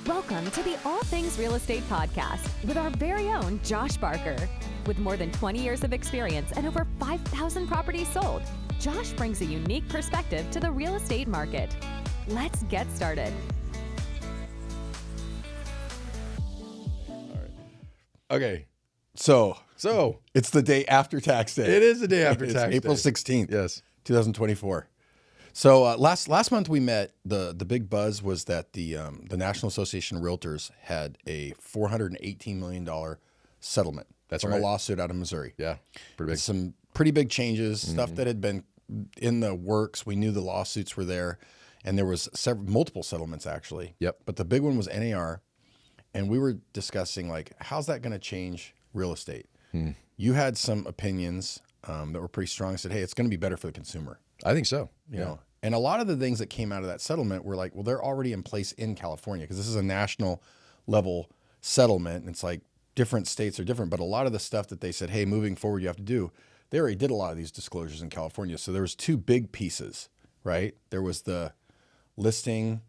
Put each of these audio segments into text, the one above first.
Welcome to the All Things Real Estate Podcast with our very own Josh Barker. With more than 20 years of experience and over 5,000 properties sold, Josh brings a unique perspective to the real estate market. Let's get started. Okay, so it's the day after tax day. It is the day after It's tax April day. 16th, Yes. 2024. So last month we met. The big buzz was that the National Association of Realtors had a $418 million settlement. That's from right. a lawsuit out of Missouri. Yeah. Pretty big. Some pretty big changes, stuff that had been in the works. We knew the lawsuits were there, and there was multiple settlements actually. Yep. But the big one was NAR, and we were discussing like how's that going to change real estate. You had some opinions that were pretty strong. Said, hey, it's going to be better for the consumer. I think so. You know, and a lot of the things that came out of that settlement were like, well, they're already in place in California because this is a national level settlement. And it's like different states are different, but a lot of the stuff that they said, hey, moving forward, you have to do, they already did a lot of these disclosures in California. So there was two big pieces, right? There was the listing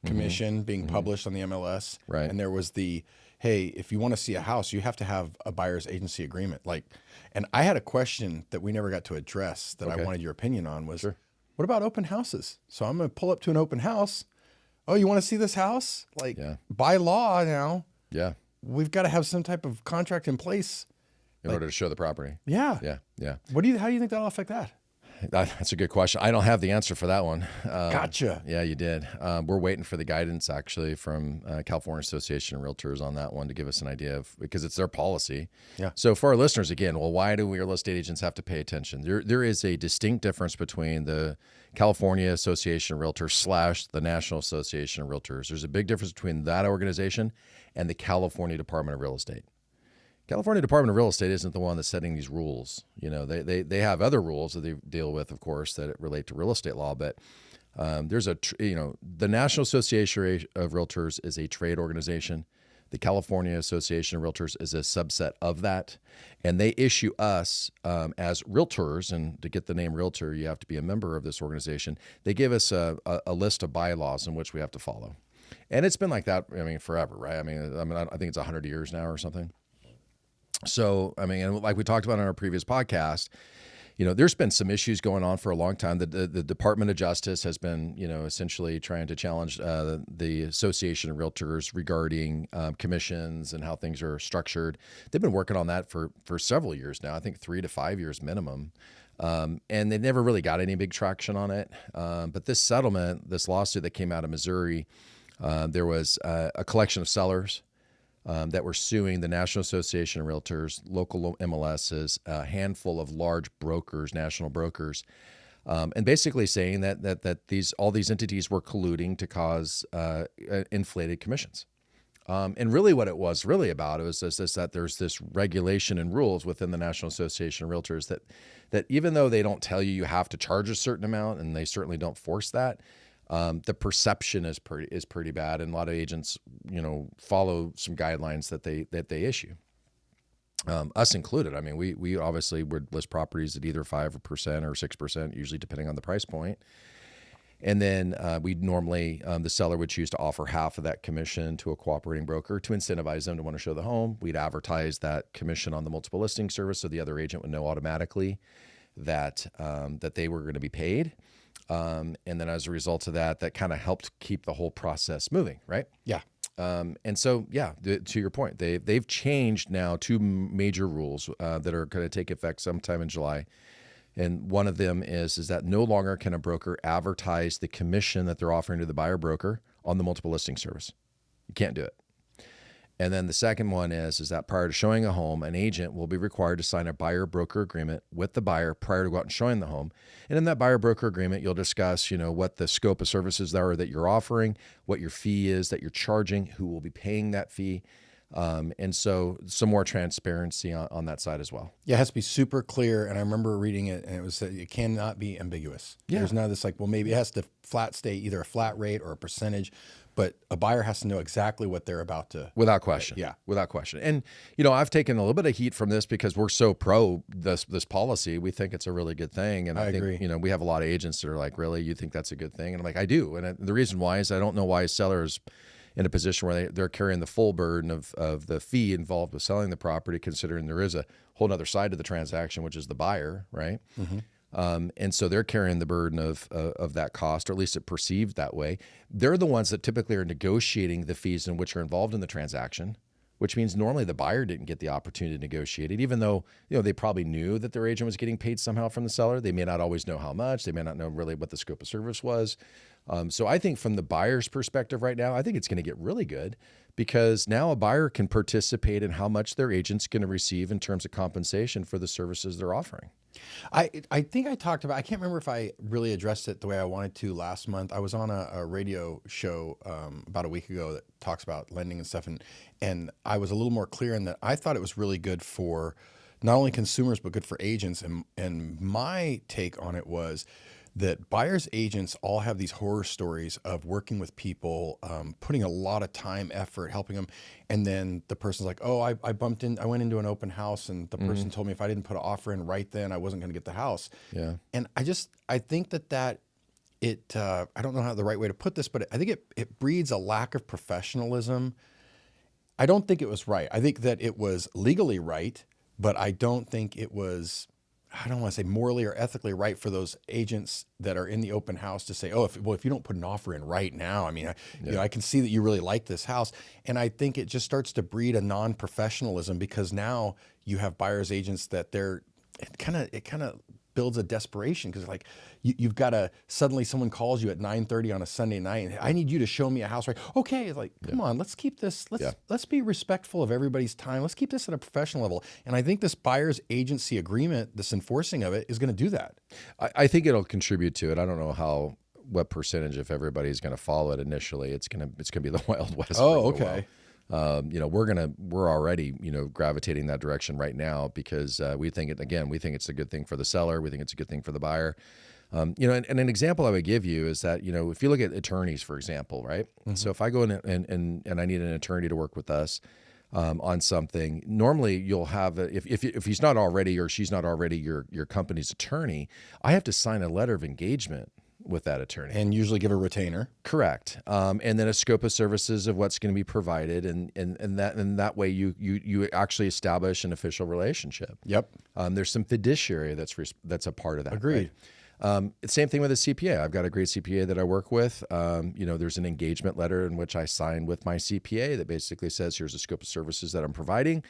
commission being published on the MLS. Right. And there was the, hey, if you want to see a house, you have to have a buyer's agency agreement. Like, and I had a question that we never got to address that I Okay. wanted your opinion on was, Sure. what about open houses? So I'm going to pull up to an open house. Oh, you want to see this house? Like Yeah. by law now, Yeah. we've got to have some type of contract in place. In order to show the property. Yeah. Yeah. Yeah. How do you think that'll affect that? That's a good question. I don't have the answer for that one. Gotcha. Yeah, you did. We're waiting for the guidance actually from California Association of Realtors on that one to give us an idea of, because it's their policy. Yeah. So for our listeners, again, well, why do we real estate agents have to pay attention? There is a distinct difference between the California Association of Realtors / the National Association of Realtors. There's a big difference between that organization and the California Department of Real Estate. California Department of Real Estate isn't the one that's setting these rules. You know, they have other rules that they deal with, of course, that relate to real estate law. But there's the National Association of Realtors is a trade organization. The California Association of Realtors is a subset of that, and they issue us as realtors. And to get the name realtor, you have to be a member of this organization. They give us a list of bylaws in which we have to follow, and it's been like that. I mean, forever, right? I think it's 100 years now or something. So, I mean, and like we talked about on our previous podcast, you know, there's been some issues going on for a long time. The Department of Justice has been, you know, essentially trying to challenge the Association of Realtors regarding commissions and how things are structured. They've been working on that for several years now, I think 3 to 5 years minimum. And they never really got any big traction on it. But this settlement, this lawsuit that came out of Missouri, there was a collection of sellers that were suing the National Association of Realtors, local MLSs, a handful of large brokers, national brokers, and basically saying that all these entities were colluding to cause inflated commissions. And really what it was really about, it was just that there's this regulation and rules within the National Association of Realtors that even though they don't tell you have to charge a certain amount, and they certainly don't force that, the perception is pretty bad, and a lot of agents, you know, follow some guidelines that they issue, us included. I mean, we obviously would list properties at either 5% or 6%, usually depending on the price point, and then we'd normally the seller would choose to offer half of that commission to a cooperating broker to incentivize them to want to show the home. We'd advertise that commission on the multiple listing service, so the other agent would know automatically that they were going to be paid. And then as a result of that kind of helped keep the whole process moving, right? Yeah. And so, yeah, to your point, they've changed now 2 major rules that are going to take effect sometime in July. And one of them is that no longer can a broker advertise the commission that they're offering to the buyer broker on the multiple listing service. You can't do it. And then the second one is that prior to showing a home, an agent will be required to sign a buyer-broker agreement with the buyer prior to go out and showing the home. And in that buyer-broker agreement, you'll discuss, you know, what the scope of services are that you're offering, what your fee is that you're charging, who will be paying that fee. And so some more transparency on that side as well. Yeah, it has to be super clear. And I remember reading it, and it was that it cannot be ambiguous. Yeah. There's none of this like, well, maybe it has to flat stay either a flat rate or a percentage, but a buyer has to know exactly what they're about to. Without question. Yeah. Without question. And, you know, I've taken a little bit of heat from this because we're so pro this policy. We think it's a really good thing. And I think, agree. you know, we have a lot of agents that are like, really, you think that's a good thing? And I'm like, I do. And the reason why is I don't know why sellers, in a position where they're carrying the full burden of the fee involved with selling the property, considering there is a whole other side to the transaction, which is the buyer, right? And so they're carrying the burden of that cost, or at least it's perceived that way. They're the ones that typically are negotiating the fees in which are involved in the transaction, which means normally the buyer didn't get the opportunity to negotiate it, even though they probably knew that their agent was getting paid somehow from the seller. They may not always know how much. They may not know really what the scope of service was. So I think from the buyer's perspective right now, I think it's going to get really good, because now a buyer can participate in how much their agent's going to receive in terms of compensation for the services they're offering. I think I talked about, I can't remember if I really addressed it the way I wanted to last month. I was on a radio show about a week ago that talks about lending and stuff. And I was a little more clear in that I thought it was really good for not only consumers, but good for agents. And my take on it was that buyers agents all have these horror stories of working with people, putting a lot of time, effort, helping them. And then the person's like, oh, I went into an open house and the person told me if I didn't put an offer in right then, I wasn't going to get the house. Yeah. And I think that I don't know how the right way to put this, but I think it breeds a lack of professionalism. I don't think it was right. I think that it was legally right, but I don't think it was, I don't want to say morally or ethically right for those agents that are in the open house to say, oh, if you don't put an offer in right now, I mean, I can see that you really like this house. And I think it just starts to breed a non-professionalism, because now you have buyer's agents that it kind of builds a desperation, because like you've got to, suddenly someone calls you at 9:30 on a Sunday night and I need you to show me a house, right? Okay, it's like, come on, let's keep this, let's be respectful of everybody's time. Let's keep this at a professional level. And I think this buyer's agency agreement, this enforcing of it, is going to do that. I think it'll contribute to it. I don't know what percentage, if everybody's going to follow it initially. It's going to be the Wild West. Oh, okay. We're already, gravitating that direction right now, because we think it's a good thing for the seller. We think it's a good thing for the buyer. And an example I would give you is that, if you look at attorneys, for example, right? So if I go in and I need an attorney to work with us on something, normally you'll have, if he's not already, or she's not already your company's attorney, I have to sign a letter of engagement with that attorney, and usually give a retainer. Correct. And then a scope of services of what's going to be provided, and that way you actually establish an official relationship. Yep. There's some fiduciary that's a part of that. Agreed. Right? Same thing with a CPA. I've got a great CPA that I work with. There's an engagement letter in which I sign with my CPA that basically says, here's the scope of services that I'm providing.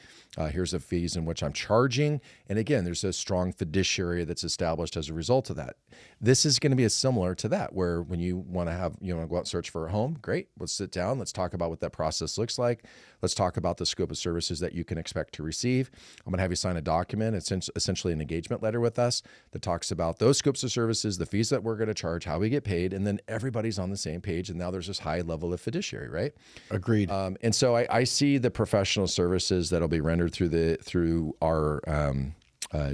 Here's the fees in which I'm charging. And again, there's a strong fiduciary that's established as a result of that. This is going to be similar to that, where when you want to go out and search for a home, great. Let's sit down. Let's talk about what that process looks like. Let's talk about the scope of services that you can expect to receive. I'm going to have you sign a document. It's essentially an engagement letter with us that talks about those scopes of services, the fees that we're going to charge, how we get paid, and then everybody's on the same page. And now there's this high level of fiduciary, right? Agreed. And so I see the professional services that'll be rendered through our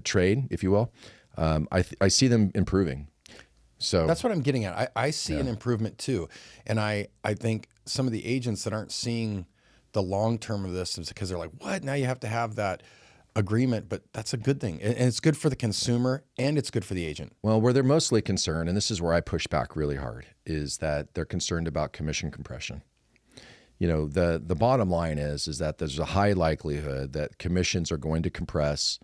trade, if you will. I see them improving. So that's what I'm getting at. I see an improvement too. And I think some of the agents that aren't seeing the long term of this is because they're like, what? Now you have to have that agreement, but that's a good thing. And it's good for the consumer and it's good for the agent. Well, where they're mostly concerned, and this is where I push back really hard, is that they're concerned about commission compression. The bottom line is that there's a high likelihood that commissions are going to compress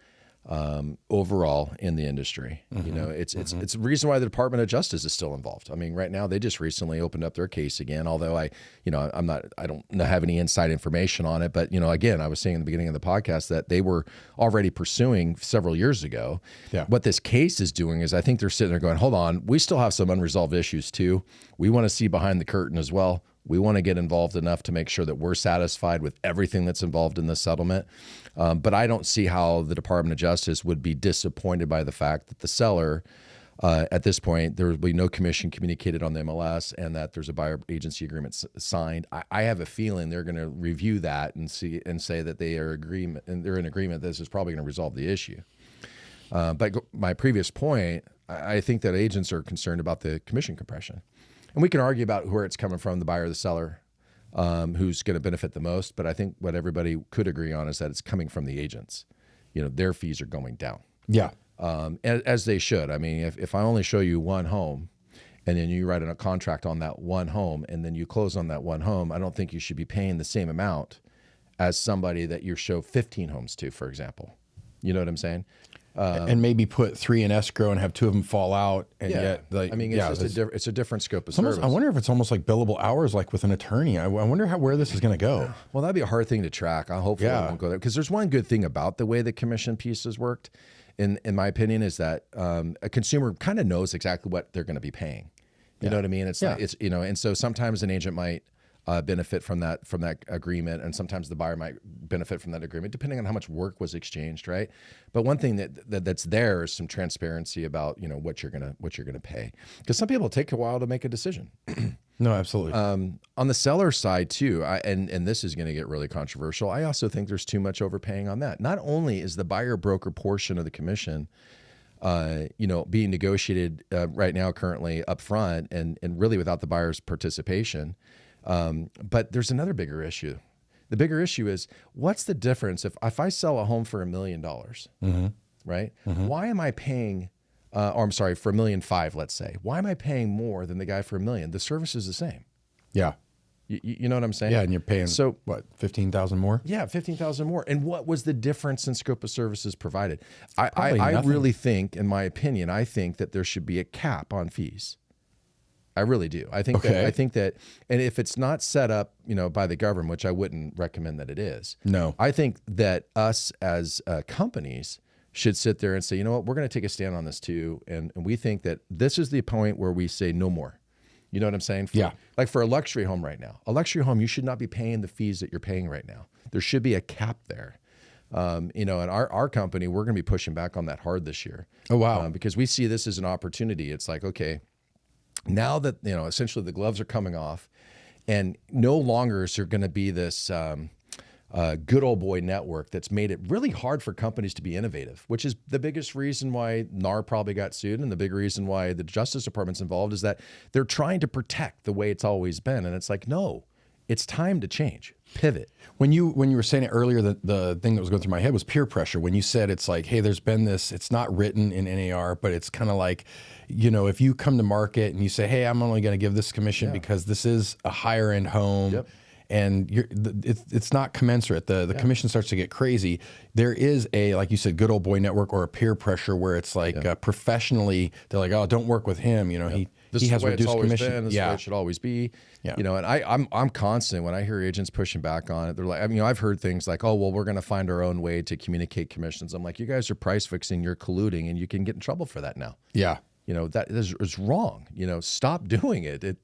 overall in the industry. It's the reason why the Department of Justice is still involved. I mean, right now they just recently opened up their case again, although I don't have any inside information on it, but again, I was saying in the beginning of the podcast that they were already pursuing several years ago. Yeah. What this case is doing is I think they're sitting there going, hold on, we still have some unresolved issues too. We want to see behind the curtain as well. We want to get involved enough to make sure that we're satisfied with everything that's involved in this settlement. But I don't see how the Department of Justice would be disappointed by the fact that the seller, at this point, there will be no commission communicated on the MLS and that there's a buyer agency agreement signed. I have a feeling they're going to review that and say that they're in agreement that this is probably going to resolve the issue. But my previous point, I think that agents are concerned about the commission compression. And we can argue about where it's coming from, the buyer or the seller, who's going to benefit the most. But I think what everybody could agree on is that it's coming from the agents. Their fees are going down. Yeah. As they should. I mean, if I only show you one home and then you write a contract on that one home, and then you close on that one home, I don't think you should be paying the same amount as somebody that you show 15 homes to, for example. You know what I'm saying? And maybe put 3 in escrow and have 2 of them fall out. And yet, like, I mean, it's just it's a different scope of service. I wonder if it's almost like billable hours, like with an attorney. I wonder where this is going to go. Well, that'd be a hard thing to track. I hopefully it won't go there, because there's one good thing about the way the commission piece has worked, in my opinion, is that a consumer kind of knows exactly what they're going to be paying. You know what I mean? It's like, it's, you know, and so sometimes an agent might benefit from that agreement, and sometimes the buyer might benefit from that agreement, depending on how much work was exchanged, right? But one thing that's there is some transparency about, you know, what you're gonna pay, because some people take a while to make a decision. No, absolutely. On the seller side too, and this is going to get really controversial, I also think there's too much overpaying on that. Not only is the buyer broker portion of the commission you know, being negotiated right now currently up front and really without the buyer's participation. But there's another bigger issue. The bigger issue is, what's the difference if I sell a home for $1 million, right? Why am I paying, or I'm sorry, for $1.5 million, let's say, why am I paying more than the guy for $1 million? The service is the same. Yeah. You know what I'm saying? Yeah, and you're paying, so what, 15,000 more? Yeah, 15,000 more. And what was the difference in scope of services provided? I nothing. really think, in my opinion, I think that there should be a cap on fees. I really do. I think that, and if it's not set up, you know, by the government, which I wouldn't recommend that it is. No. I think that us as companies should sit there and say, you know what, we're going to take a stand on this too, and we think that this is the point where we say no more. You know what I'm saying? Like for a luxury home right now, you should not be paying the fees that you're paying right now. There should be a cap there. You know, and our company, we're going to be pushing back on that hard this year. Oh, wow. Because we see this as an opportunity. It's like, okay, now that, you know, essentially the gloves are coming off, and no longer is there going to be this good old boy network that's made it really hard for companies to be innovative, which is the biggest reason why NAR probably got sued, and the big reason why the Justice Department's involved, is that they're trying to protect the way it's always been. And it's like, no, it's time to change, pivot. When you were saying it earlier, the thing that was going through my head was peer pressure. When you said it's like, hey, there's been this, it's not written in NAR, but it's kind of like, you know, if you come to market and you say, hey, I'm only going to give this commission because this is a higher end home, and it's not commensurate. The commission starts to get crazy. There is a, like you said, good old boy network or a peer pressure where it's like professionally, they're like, oh, don't work with him. You know, he has reduced commission. This is the way it should always be. You know, and I'm constant when I hear agents pushing back on it. They're like, I mean, you know, I've heard things like, oh, well, we're going to find our own way to communicate commissions. I'm like, you guys are price fixing, you're colluding, and you can get in trouble for that now. Yeah. You know, that is wrong. You know, stop doing it. It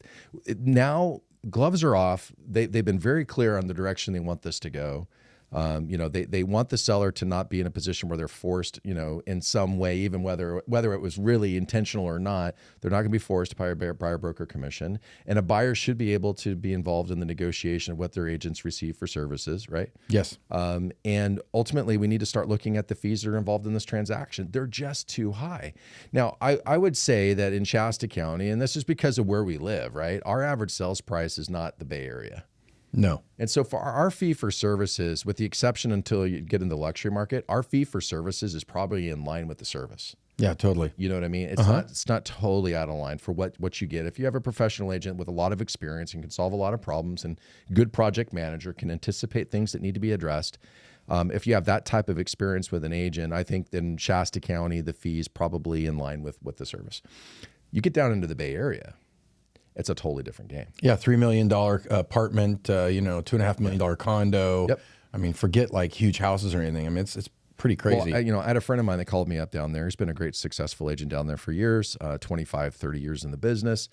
now, gloves are off. They've been very clear on the direction they want this to go. You know, they want the seller to not be in a position where they're forced, you know, in some way, even whether it was really intentional or not, they're not going to be forced to pay a buyer broker commission. And a buyer should be able to be involved in the negotiation of what their agents receive for services, right? Yes. And ultimately, we need to start looking at the fees that are involved in this transaction. They're just too high. Now, I would say that in Shasta County, and this is because of where we live, right? Our average sales price is not the Bay Area. No. And so for our fee for services, with the exception until you get in the luxury market, our fee for services is probably in line with the service. Yeah, totally. You know what I mean? It's not totally out of line for what you get. If you have a professional agent with a lot of experience and can solve a lot of problems, and good project manager can anticipate things that need to be addressed, if you have that type of experience with an agent, I think in Shasta County, the fee is probably in line with the service. You get down into the Bay Area, it's a totally different game. Yeah, $3 million apartment, you know, $2.5 million condo. Yep. I mean, forget like huge houses or anything. I mean, it's pretty crazy. Well, you know, I had a friend of mine that called me up down there. He's been a great, successful agent down there for years, 25, 30 years in the business.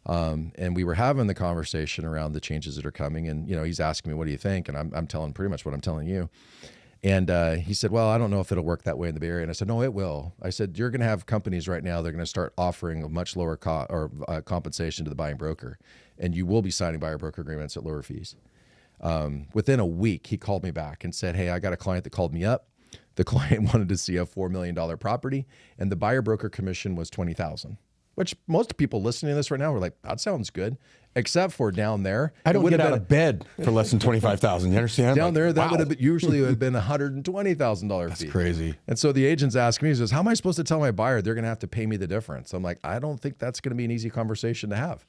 And we were having the conversation around the changes that are coming. And, you know, he's asking me, what do you think? And I'm telling pretty much what I'm telling you. And he said, well, I don't know if it'll work that way in the Bay Area. And I said, no, it will. I said, you're going to have companies right now, they're going to start offering a much lower compensation to the buying broker. And you will be signing buyer broker agreements at lower fees. Within a week, he called me back and said, hey, I got a client that called me up. The client wanted to see a $4 million property, and the buyer broker commission was $20,000. which most people listening to this right now are like, that sounds good. Except for down there, I don't get out of bed for less than $25,000. You understand? Down Like, there, that wow. would have been, usually would have been $120,000 fee. That's crazy. And so the agent's asking me, he says, how am I supposed to tell my buyer they're going to have to pay me the difference? I'm like, I don't think that's going to be an easy conversation to have.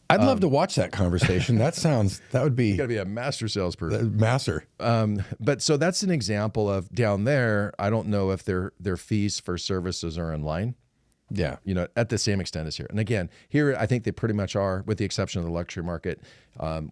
I'd love to watch that conversation. That would be You got to be a master salesperson. master. But so that's an example of down there. I don't know if their fees for services are in line, Yeah. at the same extent as here. And again, here I think they pretty much are, with the exception of the luxury market.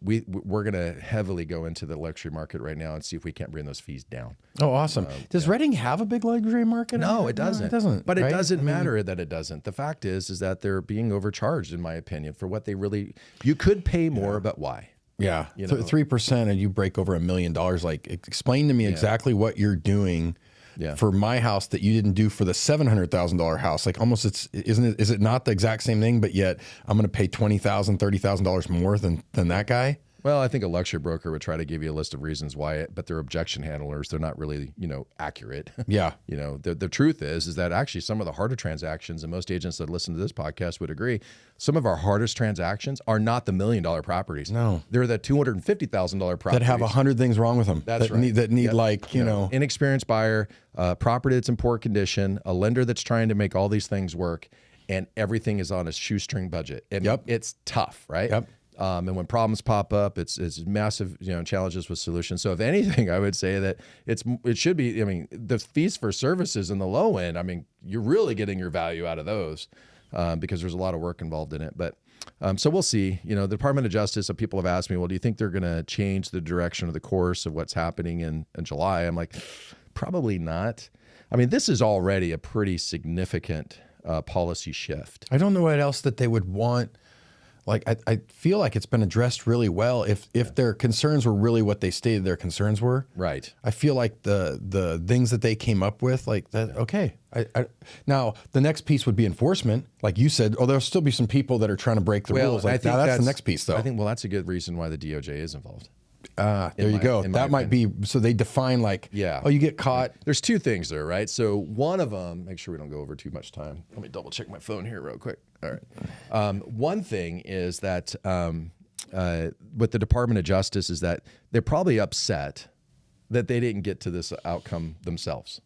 We're going to heavily go into the luxury market right now and see if we can't bring those fees down. Oh, awesome. Does Reading have a big luxury market? No, it doesn't. No, it doesn't. But right? it doesn't matter that it doesn't. The fact is that they're being overcharged, in my opinion, for what they really. You could pay more, but why? Yeah. You know? 3% and you break over $1 million. Like, explain to me exactly what you're doing. Yeah. For my house that you didn't do for the $700,000 house. Like, almost is it not the exact same thing, but yet I'm going to pay $20,000, $30,000 more than that guy? Well, I think a luxury broker would try to give you a list of reasons why, but they're objection handlers. They're not really, accurate. Yeah. The truth is that actually some of the harder transactions, and most agents that listen to this podcast would agree, some of our hardest transactions are not the $1 million properties. No. They're the $250,000 properties. That have 100 things wrong with them. That's that right. Need Yep. like, inexperienced buyer, property that's in poor condition, a lender that's trying to make all these things work, and everything is on a shoestring budget. It's tough, right? Yep. And when problems pop up, it's massive, challenges with solutions. So if anything, I would say that it should be. I mean, the fees for services in the low end. I mean, you're really getting your value out of those because there's a lot of work involved in it. But so we'll see. The Department of Justice. Some people have asked me, well, do you think they're going to change the direction of the course of what's happening in July? I'm like, probably not. I mean, this is already a pretty significant policy shift. I don't know what else that they would want. Like, I feel like it's been addressed really well. If their concerns were really what they stated their concerns were, Right. I feel like the things that they came up with, like that. Okay. Now the next piece would be enforcement, like you said. Oh, there'll still be some people that are trying to break the rules. Like, now that's the next piece, though. I think that's a good reason why the DOJ is involved. There you go. That might be, so they define like, Yeah. oh, you get caught. There's two things there, right? So one of them, make sure we don't go over too much time. Let me double check my phone here real quick. All right. One thing is that with the Department of Justice is that they're probably upset that they didn't get to this outcome themselves.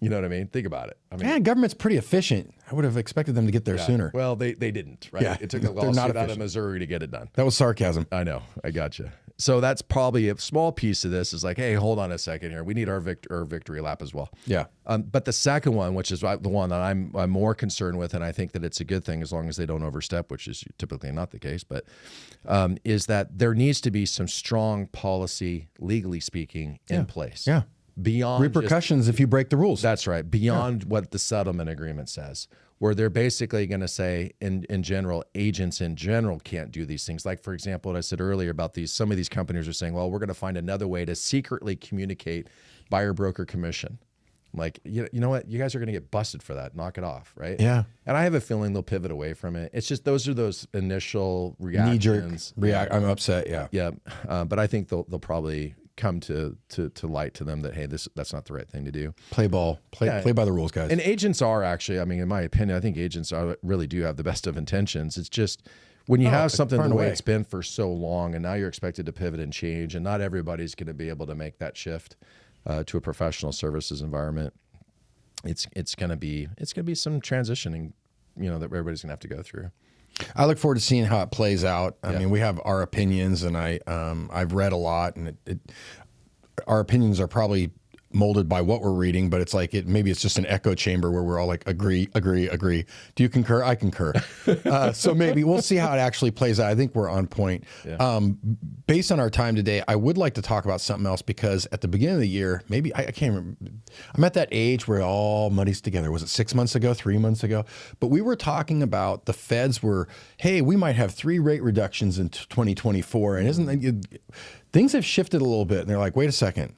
You know what I mean? Think about it. I mean, Man, government's pretty efficient. I would have expected them to get there sooner. well, they didn't, right? Yeah, It took a they're lawsuit not out of efficient. Missouri to get it done. That was sarcasm. I know. I gotcha. So that's probably a small piece of this is like, hey, hold on a second here. We need our victory lap as well. Yeah. But the second one, which is the one that I'm more concerned with, and I think that it's a good thing as long as they don't overstep, which is typically not the case, but is that there needs to be some strong policy, legally speaking, in place. Yeah. Beyond Repercussions if you break the rules. That's right. Beyond what the settlement agreement says, where they're basically going to say, in general, agents in general can't do these things. Like, for example, what I said earlier about some of these companies are saying, well, we're going to find another way to secretly communicate buyer broker commission. Like, you know what? You guys are going to get busted for that. Knock it off, right? Yeah. And I have a feeling they'll pivot away from it. It's just those are those initial reactions. Knee-jerk react. I'm upset. Yeah. Yeah. But I think they'll probably come to light to them that, hey, that's not the right thing to do. Play ball. Play by the rules, guys. And agents are actually, I mean, in my opinion, I think agents really do have the best of intentions. It's just when you have something far the and way away. it's been for so long, and now you're expected to pivot and change, and not everybody's going to be able to make that shift to a professional services environment. It's going to be some transitioning, that everybody's going to have to go through. I look forward to seeing how it plays out. I mean, we have our opinions, and I've read a lot, and our opinions are probably molded by what we're reading, but it's like maybe it's just an echo chamber where we're all like agree. Do you concur? I concur. So maybe we'll see how it actually plays out. I think we're on point. Yeah. Based on our time today, I would like to talk about something else because at the beginning of the year, maybe I can't remember. I'm at that age where it all muddies together. Was it 6 months ago, 3 months ago? But we were talking about the feds were, hey, we might have 3 rate reductions in 2024, and isn't that things have shifted a little bit? And they're like, wait a second.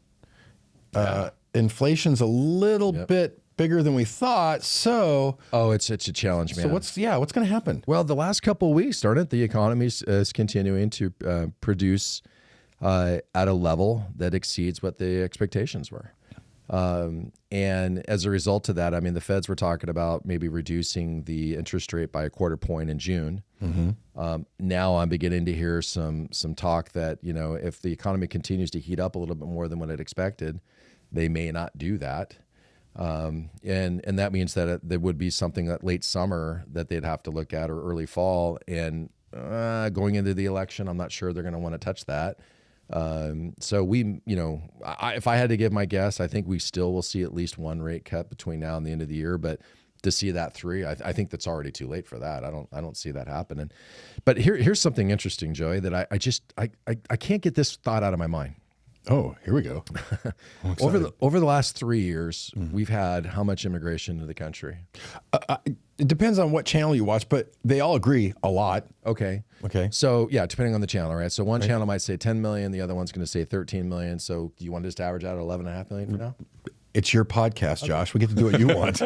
Inflation's a little bit bigger than we thought. So, it's a challenge, man. so what's going to happen? Well, the last couple of weeks, started the economy is continuing to produce at a level that exceeds what the expectations were. And as a result of that, I mean, the Feds were talking about maybe reducing the interest rate by a quarter point in June. Now I'm beginning to hear some talk that, you know, if the economy continues to heat up a little bit more than what it expected, they may not do that. And that means that there would be something that late summer that they'd have to look at, or early fall. And going into the election, I'm not sure they're going to want to touch that. So we, you know, if I had to give my guess, I think we still will see at least one rate cut between now and the end of the year. But to see that 3, I think that's already too late for that. I don't see that happening. But here's something interesting, Joey, that I can't get this thought out of my mind. Oh, here we go. Over the last 3 years, we've had how much immigration into the country? It depends on what channel you watch, but they all agree a lot. Okay. So yeah, depending on the channel, right? So one channel might say 10 million, the other one's going to say 13 million. So do you want to just average out 11.5 million for now? It's your podcast, Josh. We get to do what you want.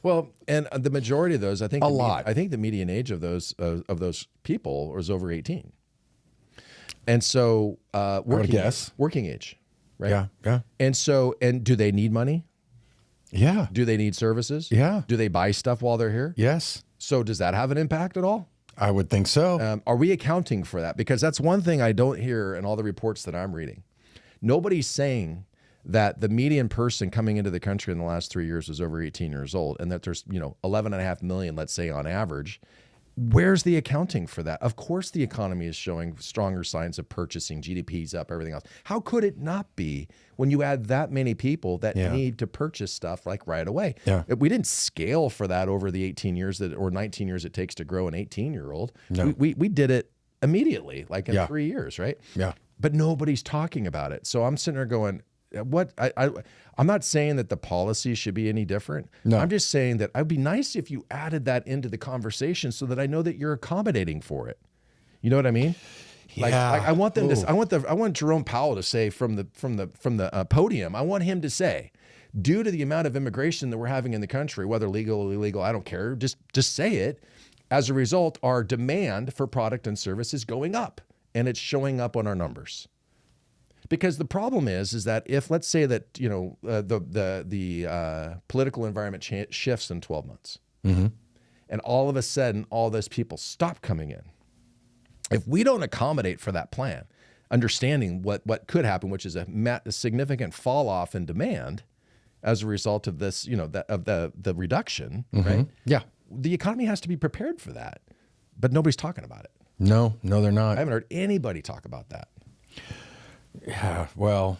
Well, and the majority of those, I think, lot. I think the median age of those people is over 18. And so, working age, right? Yeah. And do they need money? Yeah. Do they need services? Yeah. Do they buy stuff while they're here? Yes. So does that have an impact at all? I would think so. Are we accounting for that? Because that's one thing I don't hear in all the reports that I'm reading. Nobody's saying that the median person coming into the country in the last 3 years was over 18 years old, and that there's 11.5 million, let's say, on average. Where's the accounting for that? Of course, the economy is showing stronger signs of purchasing. GDP's up, everything else. How could it not be when you add that many people that need to purchase stuff like right away? Yeah. We didn't scale for that over the 18 years or 19 years it takes to grow an 18-year-old. No. We did it immediately, like in 3 years, right? Yeah. But nobody's talking about it. So I'm sitting there going, what? I'm not saying that the policy should be any different. No. I'm just saying that it'd be nice if you added that into the conversation so that I know that you're accommodating for it. You know what I mean? Like I want them to. I want Jerome Powell to say from the podium. I want him to say, due to the amount of immigration that we're having in the country, whether legal or illegal, I don't care. Just say it. As a result, our demand for product and service is going up, and it's showing up on our numbers. Because the problem is that if, let's say that, the political environment shifts in 12 months, and all of a sudden all those people stop coming in, if we don't accommodate for that plan, understanding what could happen, which is a significant fall off in demand as a result of this, of the reduction, right? Yeah. The economy has to be prepared for that, but nobody's talking about it. No, they're not. I haven't heard anybody talk about that. Yeah, well,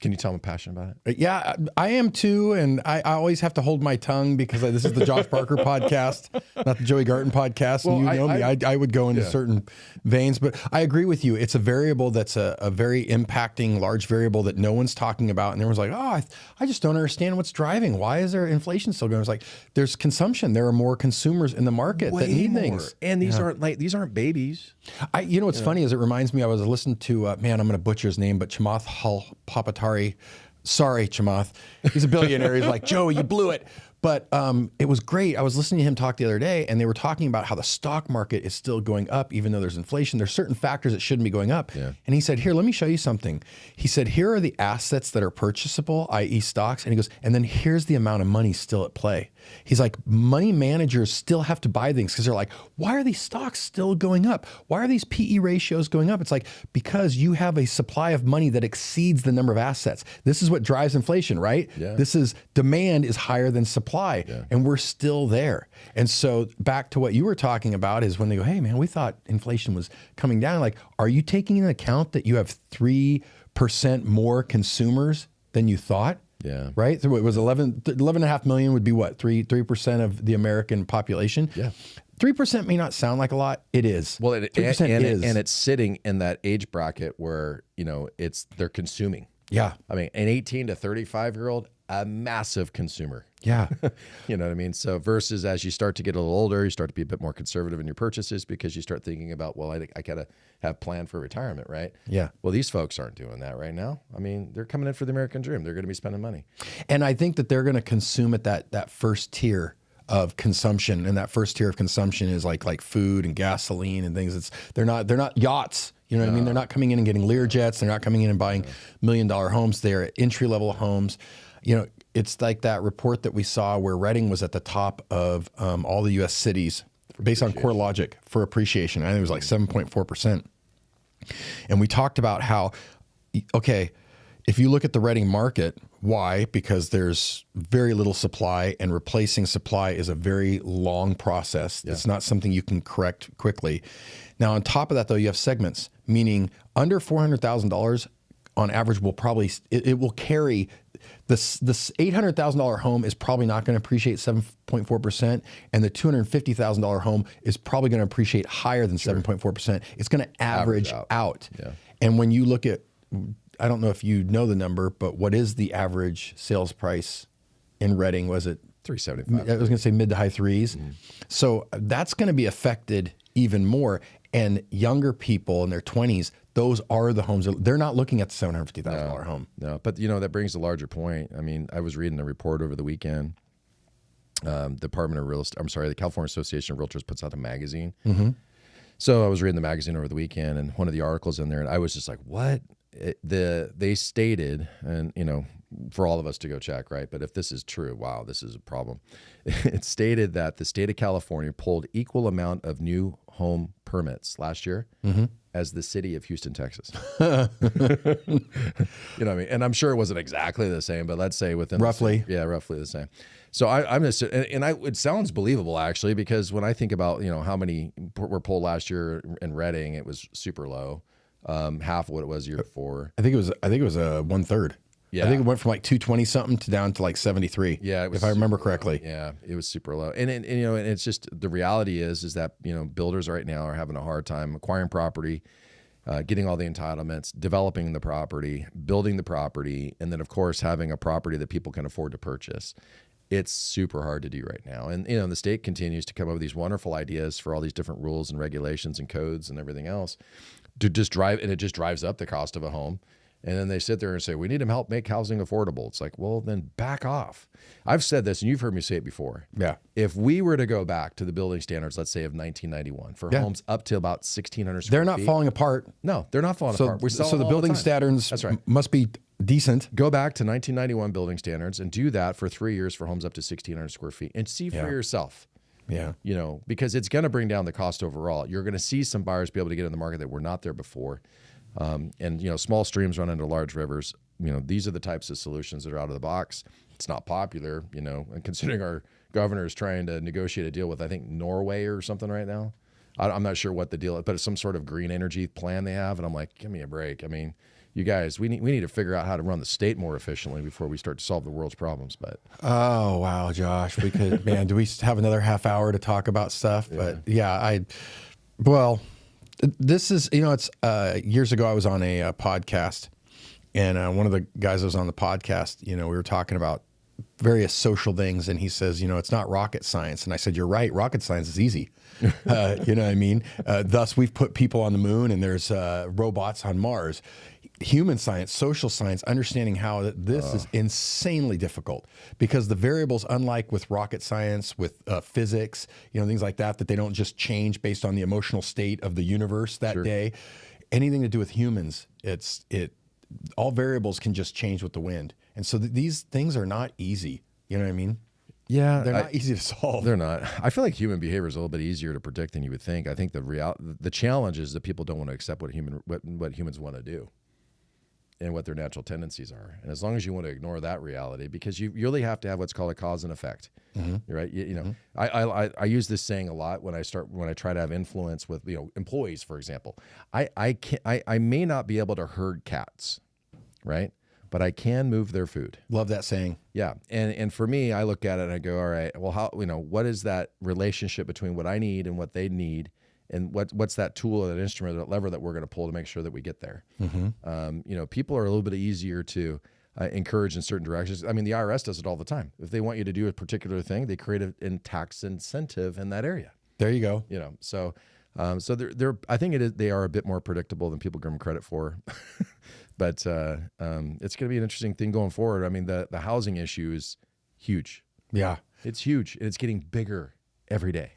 can you tell I'm passionate about it? Yeah, I am too, and I always have to hold my tongue because this is the Josh Barker podcast, not the Joey Garton podcast. Well, and you know me, I would go into certain veins, but I agree with you. It's a variable that's a very impacting, large variable that no one's talking about, and everyone's like, oh, I just don't understand what's driving. Why is there inflation still going? It's like there's consumption. There are more consumers in the market that need things, and these aren't babies. You know what's funny is it reminds me. I was listening to I'm going to butcher his name, but Chamath Palihapitiya. Sorry, Chamath. He's a billionaire. He's like, Joe, you blew it. But it was great. I was listening to him talk the other day, and they were talking about how the stock market is still going up, even though there's inflation. There's certain factors that shouldn't be going up. Yeah. And he said, here, let me show you something. He said, here are the assets that are purchasable, i.e. stocks. And he goes, and then here's the amount of money still at play. He's like, money managers still have to buy things because they're like, why are these stocks still going up? Why are these PE ratios going up? It's like, because you have a supply of money that exceeds the number of assets. This is what drives inflation, right? Yeah. This is demand is higher than supply, and we're still there. And so back to what you were talking about is when they go, hey man, we thought inflation was coming down. Like, are you taking into account that you have 3% more consumers than you thought? Yeah. Right? So it was 11.5 million would be what? 3% of the American population? Yeah. 3% may not sound like a lot. It is. Well, 3% is. And it's sitting in that age bracket where, they're consuming. Yeah. I mean, an 18 to 35-year-old, a massive consumer. Yeah. You know what I mean? So versus as you start to get a little older, you start to be a bit more conservative in your purchases because you start thinking about, well, I got to have planned for retirement, right? Yeah. Well, these folks aren't doing that right now. I mean, they're coming in for the American dream. They're going to be spending money. And I think that they're going to consume at that first tier of consumption. And that first tier of consumption is like food and gasoline and things. They're not yachts. You know what I mean? They're not coming in and getting Learjets. They're not coming in and buying $1 million homes. They're at entry-level homes. it's like that report that we saw where Reading was at the top of all the U.S. cities based on CoreLogic for appreciation. I think it was like 7.4%. And we talked about how, okay, if you look at the Reading market, why? Because there's very little supply, and replacing supply is a very long process. Yeah. It's not something you can correct quickly. Now, on top of that, though, you have segments, meaning under $400,000 on average will probably, it will carry, this $800,000 home is probably not going to appreciate 7.4%, and the $250,000 home is probably going to appreciate higher than 7.4%. It's going to average out. Yeah. And when you look at, I don't know if you know the number, but what is the average sales price in Reading? Was it $375? I was going to say mid to high threes. So that's going to be affected even more. And younger people in their 20s, those are the homes. They're not looking at the $750,000 home. No, but that brings a larger point. I mean, I was reading a report over the weekend. Department of Real Estate, the California Association of Realtors puts out a magazine. Mm-hmm. So I was reading the magazine over the weekend, and one of the articles in there, and I was just like, what? They stated, and for all of us to go check, right? But if this is true, wow, this is a problem. It stated that the state of California pulled equal amount of new home permits last year as the city of Houston, Texas. You know what I mean? And I'm sure it wasn't exactly the same, but let's say within roughly, roughly the same. So I'm just, it sounds believable actually, because when I think about how many were pulled last year in Reading, it was super low. Half of what it was the year before. I think it was a 1/3. Yeah. I think it went from like 220 something to down to like 73. Yeah, it was, if I remember correctly. Low. Yeah, it was super low. And it's just, the reality is that builders right now are having a hard time acquiring property, getting all the entitlements, developing the property, building the property, and then of course having a property that people can afford to purchase. It's super hard to do right now. And the state continues to come up with these wonderful ideas for all these different rules and regulations and codes and everything else to just drive, and it just drives up the cost of a home. And then they sit there and say, we need to help make housing affordable. It's like, well, then back off. I've said this, and you've heard me say it before. Yeah. If we were to go back to the building standards, let's say of 1991, for homes up to about 1,600 square They're not feet, falling apart. No, they're not falling apart. We so the building standards must be decent. Go back to 1991 building standards and do that for 3 years for homes up to 1,600 square feet and see for yourself. Yeah. Because it's going to bring down the cost overall. You're going to see some buyers be able to get in the market that were not there before. And small streams run into large rivers. These are the types of solutions that are out of the box. It's not popular, and considering our governor is trying to negotiate a deal with, I think, Norway or something right now. I'm not sure what the deal is, but it's some sort of green energy plan they have. And I'm like, give me a break. I mean, you guys, we need to figure out how to run the state more efficiently before we start to solve the world's problems. But oh wow, Josh, we could do we have another half hour to talk about stuff? But this is it's years ago I was on a podcast, and one of the guys that was on the podcast, we were talking about various social things, and he says, it's not rocket science, and I said, you're right, rocket science is easy. You know what I mean? Thus, we've put people on the moon, and there's robots on Mars. Human science, social science, understanding how this is insanely difficult, because the variables, unlike with rocket science, with physics, things like that they don't just change based on the emotional state of the universe that day. Anything to do with humans, all variables can just change with the wind. And so these things are not easy. You know what I mean? Yeah, they're not easy to solve. They're not. I feel like human behavior is a little bit easier to predict than you would think. I think the challenge is that people don't want to accept what humans want to do and what their natural tendencies are. And as long as you want to ignore that reality, because you really have to have what's called a cause and effect, right? I use this saying a lot when I try to have influence with employees, for example. I may not be able to herd cats, right? But I can move their food. Love that saying. Yeah, and for me, I look at it and I go, all right, well, how what is that relationship between what I need and what they need? And what's that tool, that instrument, that lever that we're going to pull to make sure that we get there? People are a little bit easier to encourage in certain directions. I mean, the IRS does it all the time. If they want you to do a particular thing, they create a tax incentive in that area. There you go. So they're I think they are a bit more predictable than people give them credit for. But it's going to be an interesting thing going forward. I mean, the housing issue is huge. Yeah, it's huge, and it's getting bigger every day.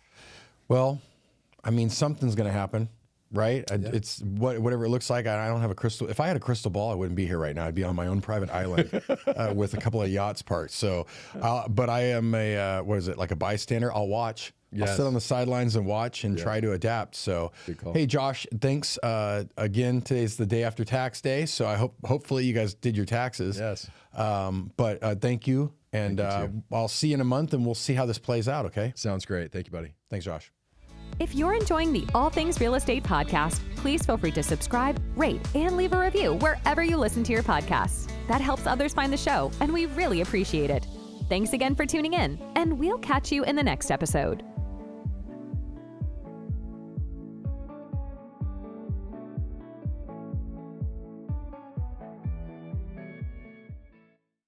Well, I mean, something's going to happen. right? It's whatever it looks like. I don't have a crystal. If I had a crystal ball, I wouldn't be here right now. I'd be on my own private island with a couple of yachts parked. So, but I am like a bystander. I'll watch. Yes. I'll sit on the sidelines and watch and try to adapt. So, hey, Josh, thanks again. Today's the day after tax day, so I hopefully you guys did your taxes. Yes. But thank you, and I'll see you in a month, and we'll see how this plays out. Okay. Sounds great. Thank you, buddy. Thanks, Josh. If you're enjoying the All Things Real Estate podcast, please feel free to subscribe, rate, and leave a review wherever you listen to your podcasts. That helps others find the show, and we really appreciate it. Thanks again for tuning in, and we'll catch you in the next episode.